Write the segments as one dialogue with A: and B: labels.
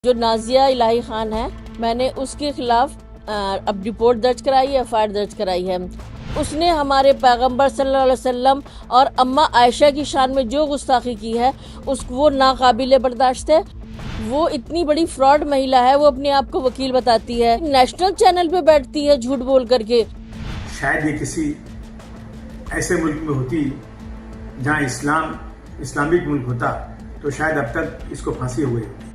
A: جو نازیہ الہی خان ہے، میں نے اس کے خلاف اب رپورٹ درج کرائی ہے، FIR درج کرائی ہے۔ اس نے ہمارے پیغمبر صلی اللہ علیہ وسلم اور اماں عائشہ کی شان میں جو گستاخی کی ہے وہ ناقابل برداشت ہے۔ وہ اتنی بڑی فراڈ مہیلا ہے، وہ اپنے آپ کو وکیل بتاتی ہے، نیشنل چینل پہ بیٹھتی ہے جھوٹ بول کر کے۔
B: شاید یہ کسی ایسے ملک میں ہوتی جہاں اسلامک ملک ہوتا تو شاید اب تک اس کو پھانسی ہو گئی ہوتی۔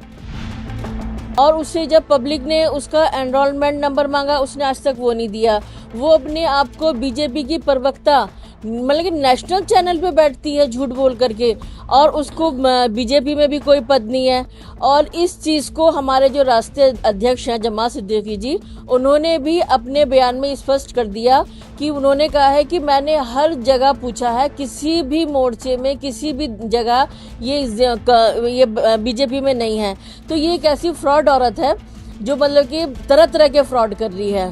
A: اور اسے جب پبلک نے اس کا انرولمنٹ نمبر مانگا، اس نے آج تک وہ نہیں دیا۔ وہ اپنے آپ کو BJP کی پروکتا، مطلب کہ نیشنل چینل پہ بیٹھتی ہے جھوٹ بول کر کے، اور اس کو BJP میں بھی کوئی پد نہیں ہے۔ اور اس چیز کو ہمارے جو راستے ادھیکش ہیں جماعت صدیقی جی، انہوں نے بھی اپنے بیان میں اسپشٹ کر دیا کہ انہوں نے کہا ہے کہ میں نے ہر جگہ پوچھا ہے، کسی بھی مورچے میں کسی بھی جگہ یہ BJP میں نہیں ہے۔ تو یہ ایک ایسی فراڈ عورت ہے جو مطلب کہ طرح طرح کے فراڈ کر رہی ہے۔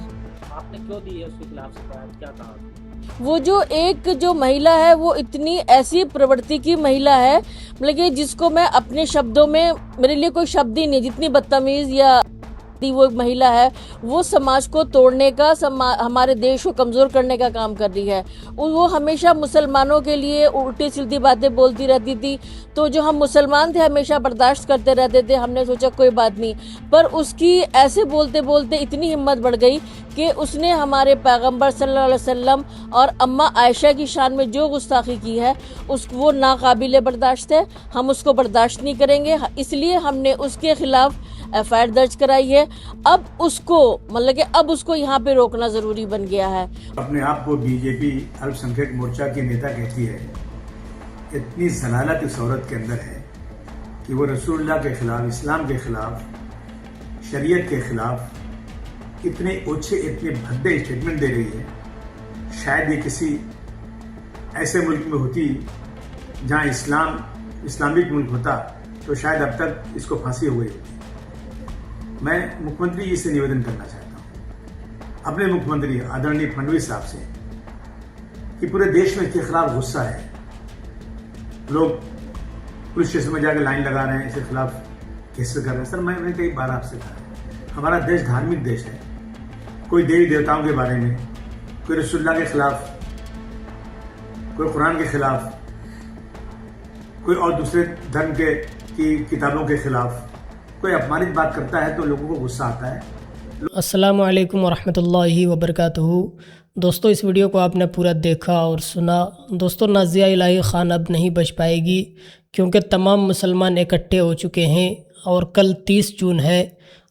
C: آپ نے کیوں دی ہے اس کے خلاف شکایت، کیا کہا؟
A: وہ جو مہیلا ہے، وہ اتنی ایسی پرورتی کی مہیلا ہے، مطلب کہ جس کو میں اپنے شبدوں میں، میرے لیے کوئی شبد ہی نہیں، جتنی بدتمیز یا وہ مہیلا ہے، وہ سماج کو توڑنے کا، ہمارے دیش کو کمزور کرنے کا کام کر رہی ہے۔ وہ ہمیشہ مسلمانوں کے لیے الٹی سیدھی باتیں بولتی رہتی تھی، تو جو ہم مسلمان تھے ہمیشہ برداشت کرتے رہتے تھے، ہم نے سوچا کوئی بات نہیں۔ پر اس کی ایسے بولتے بولتے اتنی ہمت بڑھ گئی کہ اس نے ہمارے پیغمبر صلی اللہ علیہ وسلم اور اماں عائشہ کی شان میں جو گستاخی کی ہے وہ ناقابل برداشت ہے۔ ہم اس کو برداشت نہیں کریں گے، اس لیے ہم نے اس کے خلاف FIR درج کرائی ہے۔ اب اس کو یہاں پہ روکنا ضروری بن گیا ہے۔
B: اپنے آپ کو BJP الپ سنکھیک مورچہ کی نیتا کہتی ہے۔ اتنی ضلالت اس عورت کے اندر ہے کہ وہ رسول اللہ کے خلاف، اسلام کے خلاف، شریعت کے خلاف اتنے اونچے، اتنے بھدے اسٹیٹمنٹ دے رہی ہے۔ شاید یہ کسی ایسے ملک میں ہوتی جہاں اسلامک ملک ہوتا تو شاید اب تک اس کو پھانسی ہو گئی ہوتی۔ میں مکھ منتری جی سے نویدن کرنا چاہتا ہوں، اپنے مکھ منتری آدرنی فڈنویس صاحب سے، کہ پورے دیش میں اس کے خلاف غصہ ہے۔ لوگ پولیس اسٹیشن میں جا کے لائن لگا رہے ہیں، اس کے خلاف کیس کر رہے ہیں۔ سر میں نے کئی بار آپ سے کہا ہے، ہمارا دیش دھارمک دیش ہے۔ کوئی دیوی دیوتاؤں کے بارے میں، کوئی رسول اللہ کے خلاف، کوئی قرآن کے خلاف، کوئی اور دوسرے دھرم کی کتابوں کے خلاف کوئی اپمانت بات کرتا ہے تو لوگوں کو غصہ آتا ہے۔
C: السلام علیکم ورحمۃ اللہ وبرکاتہ۔ دوستو، اس ویڈیو کو آپ نے پورا دیکھا اور سنا۔ دوستو، نازیہ الہی خان اب نہیں بچ پائے گی، کیونکہ تمام مسلمان اکٹھے ہو چکے ہیں، اور کل 30 جون ہے،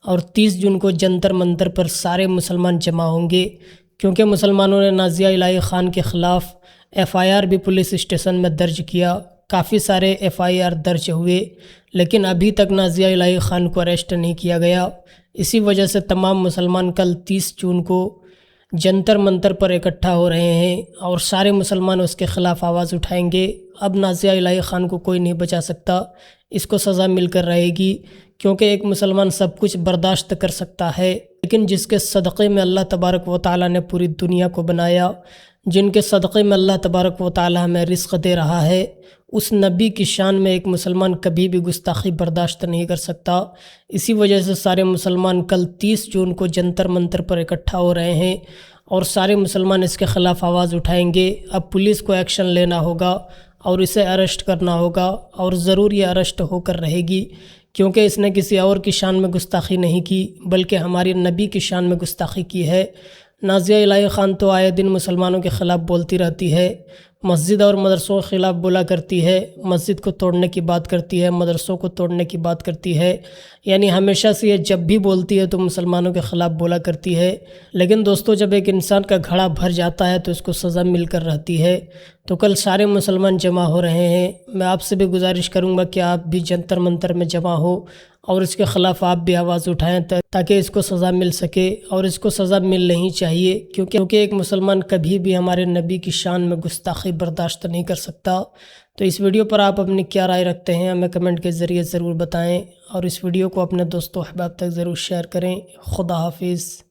C: اور 30 جون کو جنتر منتر پر سارے مسلمان جمع ہوں گے، کیونکہ مسلمانوں نے نازیہ الہی خان کے خلاف FIR بھی پولیس اسٹیشن میں درج کیا۔ کافی سارے FIR درج ہوئے، لیکن ابھی تک نازیہ الہی خان کو اریسٹ نہیں کیا گیا۔ اسی وجہ سے تمام مسلمان کل 30 جون کو جنتر منتر پر اکٹھا ہو رہے ہیں، اور سارے مسلمان اس کے خلاف آواز اٹھائیں گے۔ اب نازیہ الہی خان کو کوئی نہیں بچا سکتا، اس کو سزا مل کر رہے گی، کیونکہ ایک مسلمان سب کچھ برداشت کر سکتا ہے، لیکن جس کے صدقے میں اللہ تبارک و تعالیٰ نے پوری دنیا کو بنایا، جن کے صدقے میں اللہ تبارک و تعالیٰ ہمیں رزق دے رہا ہے، اس نبی کی شان میں ایک مسلمان کبھی بھی گستاخی برداشت نہیں کر سکتا۔ اسی وجہ سے سارے مسلمان کل 30 جون کو جنتر منتر پر اکٹھا ہو رہے ہیں، اور سارے مسلمان اس کے خلاف آواز اٹھائیں گے۔ اب پولیس کو ایکشن لینا ہوگا اور اسے اریسٹ کرنا ہوگا، اور ضرور یہ اریسٹ ہو کر رہے گی، کیونکہ اس نے کسی اور کی شان میں گستاخی نہیں کی، بلکہ ہماری نبی کی شان میں گستاخی کی ہے۔ نازیہ الہی خان تو آئے دن مسلمانوں کے خلاف بولتی رہتی ہے، مسجد اور مدرسوں کے خلاف بولا کرتی ہے، مسجد کو توڑنے کی بات کرتی ہے، مدرسوں کو توڑنے کی بات کرتی ہے، یعنی ہمیشہ سے یہ جب بھی بولتی ہے تو مسلمانوں کے خلاف بولا کرتی ہے۔ لیکن دوستو، جب ایک انسان کا گھڑا بھر جاتا ہے تو اس کو سزا مل کر رہتی ہے۔ تو کل سارے مسلمان جمع ہو رہے ہیں، میں آپ سے بھی گزارش کروں گا کہ آپ بھی جنتر منتر میں جمع ہو، اور اس کے خلاف آپ بھی آواز اٹھائیں تاکہ اس کو سزا مل سکے، اور اس کو سزا ملنی چاہیے، کیونکہ ایک مسلمان کبھی بھی ہمارے نبی کی شان میں گستاخی برداشت نہیں کر سکتا۔ تو اس ویڈیو پر آپ اپنی کیا رائے رکھتے ہیں ہمیں کمنٹ کے ذریعے ضرور بتائیں، اور اس ویڈیو کو اپنے دوستوں احباب تک ضرور شیئر کریں۔ خدا حافظ۔